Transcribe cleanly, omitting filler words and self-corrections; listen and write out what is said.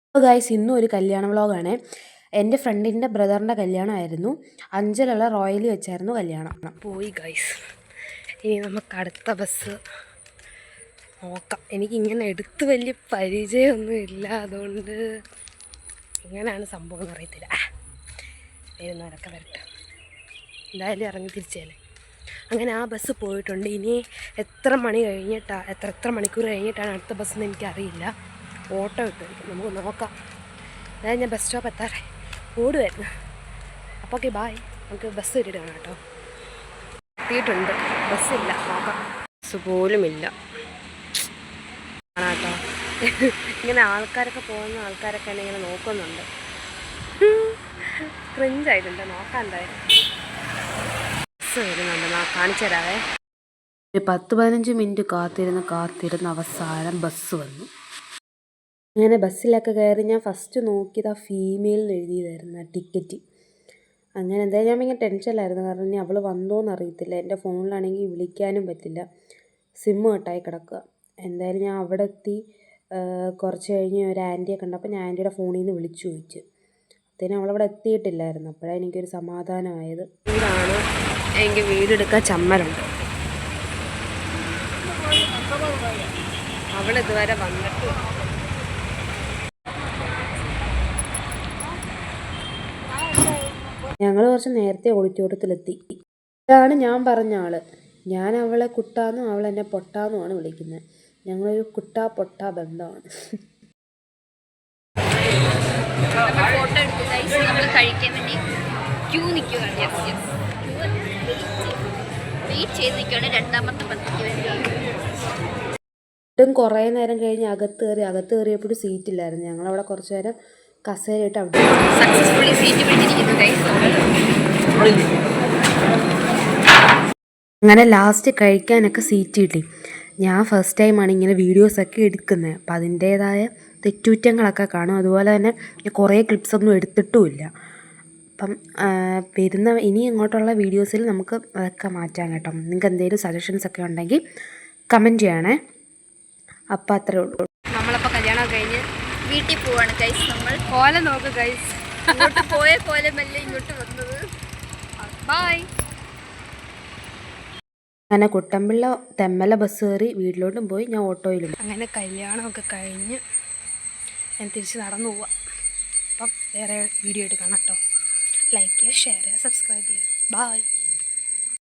അപ്പോൾ ഗൈസ് ഇന്നും ഒരു കല്യാണ വ്ളോഗാണ്. എൻ്റെ ഫ്രണ്ടിൻ്റെ ബ്രദറിൻ്റെ കല്യാണമായിരുന്നു. അഞ്ചലുള്ള റോയലി വെച്ചായിരുന്നു കല്യാണം. പോയി ഗൈസ്, ഇനി നമുക്ക് അടുത്ത ബസ് നോക്കാം. എനിക്കിങ്ങനെ എടുത്ത് വലിയ പരിചയമൊന്നും ഇല്ല, അതുകൊണ്ട് എങ്ങനെയാണ് സംഭവം എന്ന് അറിയത്തില്ല. വരുന്നവരൊക്കെ വരട്ടെ, എന്തായാലും ഇറങ്ങി തിരിച്ചല്ലേ. അങ്ങനെ ആ ബസ് പോയിട്ടുണ്ട്. ഇനി എത്ര മണി കഴിഞ്ഞിട്ടാണ് എത്ര മണിക്കൂർ കഴിഞ്ഞിട്ടാണ് അടുത്ത ബസ്സെന്ന് എനിക്കറിയില്ല. ഓട്ടോ ഇട്ടായിരിക്കും, നമുക്ക് നോക്കാം. അതായത് ഞാൻ ബസ് സ്റ്റോപ്പ് എത്താറേ ഓടുമായിരുന്നു. അപ്പോൾ ഓക്കെ ബായ്, നമുക്ക് ബസ് കയറിയിട്ട് കാണാം കേട്ടോ. എത്തിയിട്ടുണ്ട്, ബസ്സില്ല, നോക്കാം. ബസ് പോലുമില്ല കാണാം കേട്ടോ. ഇങ്ങനെ ആൾക്കാരൊക്കെ പോകുന്ന ആൾക്കാരൊക്കെ എന്നെ ഇങ്ങനെ നോക്കുന്നുണ്ട്. ക്രിഞ്ചായിട്ടുണ്ട്, നോക്കാം എന്തായാലും. ബസ് വരുന്നുണ്ട്, കാണിച്ചു തരാവേ. ഒരു 10-15 മിനിറ്റ് കാത്തിരുന്ന് അവസാനം ബസ് വന്നു. അങ്ങനെ ബസ്സിലൊക്കെ കയറി ഞാൻ ഫസ്റ്റ് നോക്കിയത് ആ ഫീമെയിലിന് എഴുതിയതായിരുന്നു ടിക്കറ്റ്. അങ്ങനെ എന്തായാലും ഞാൻ ഭയങ്കര ടെൻഷനിലായിരുന്നു, കാരണം ഇനി അവൾ വന്നോന്ന് അറിയത്തില്ല. എൻ്റെ ഫോണിലാണെങ്കിൽ വിളിക്കാനും പറ്റില്ല, സിമ്മ് കട്ടായി കിടക്കുക. എന്തായാലും ഞാൻ അവിടെ എത്തി. കുറച്ച് കഴിഞ്ഞ് ഒരു ആൻറ്റിയെ കണ്ടപ്പോൾ ഞാൻ ആൻറ്റിയുടെ ഫോണിൽ നിന്ന് വിളിച്ചു ചോദിച്ചു. അത്തേനും അവളവിടെ എത്തിയിട്ടില്ലായിരുന്നു. അപ്പോഴാണ് എനിക്കൊരു സമാധാനമായത്. ഇതാണ് എനിക്ക് വീടെടുക്കാൻ ചമ്മലുണ്ട്. അവളിതുവരെ വന്നിട്ട് ഞങ്ങൾ കുറച്ച് നേരത്തെ ഓഡിറ്റോറിയത്തിലെത്തി. ഇതാണ് ഞാൻ പറഞ്ഞ ആള്. ഞാൻ അവളെ കുട്ടാന്നും അവൾ എന്നെ പൊട്ടാന്നുമാണ് വിളിക്കുന്നത്. ഞങ്ങളൊരു കുട്ടാ പൊട്ടാ ബന്ധമാണ്. കുറേ നേരം കഴിഞ്ഞ് അകത്ത് കയറിയപ്പോഴും സീറ്റില്ലായിരുന്നു. ഞങ്ങളവിടെ കുറച്ച് നേരം കസേരയിട്ട് അവിടെ സക്സസ്ഫുള്ളി സീറ്റ് പിടിച്ചിരിക്കുന്നു. അങ്ങനെ ലാസ്റ്റ് കഴിക്കാനൊക്കെ സീറ്റ് കിട്ടി. ഞാൻ ഫസ്റ്റ് ടൈമാണ് ഇങ്ങനെ വീഡിയോസൊക്കെ എടുക്കുന്നത്, അപ്പം അതിൻ്റേതായ തെറ്റുകുറ്റങ്ങളൊക്കെ കാണും. അതുപോലെ തന്നെ കുറേ ക്ലിപ്സൊന്നും എടുത്തിട്ടുമില്ല. അപ്പം ഇനി ഇങ്ങോട്ടുള്ള വീഡിയോസിൽ നമുക്ക് അതൊക്കെ മാറ്റാം കേട്ടോ. നിങ്ങൾക്ക് എന്തെങ്കിലും സജഷൻസൊക്കെ ഉണ്ടെങ്കിൽ കമൻറ്റ് ചെയ്യണേ. അപ്പം അത്രേ ഉള്ളൂ. നമ്മളപ്പോൾ കല്യാണം കഴിഞ്ഞ് വീട്ടിൽ പോവാണ് ഗൈസ്. നമ്മൾ കോലം നോക്ക് ഗൈസ്, ഇങ്ങോട്ട് പോയ കോലമല്ല ഇങ്ങോട്ട് വന്നത്. ബൈ. അങ്ങനെ കുട്ടമ്പിള്ള തെമ്മല ബസ് കയറി വീട്ടിലോട്ടും പോയി, ഞാൻ ഓട്ടോയിലും. അങ്ങനെ കല്യാണമൊക്കെ കഴിഞ്ഞ് ഞാൻ തിരിച്ച് നടന്നു പോവാം. അപ്പം വേറെ വീഡിയോ ആയിട്ട് കാണാം കേട്ടോ. ലൈക്ക് ചെയ്യുക, ഷെയർ ചെയ്യുക, സബ്സ്ക്രൈബ് ചെയ്യുക. ബൈ.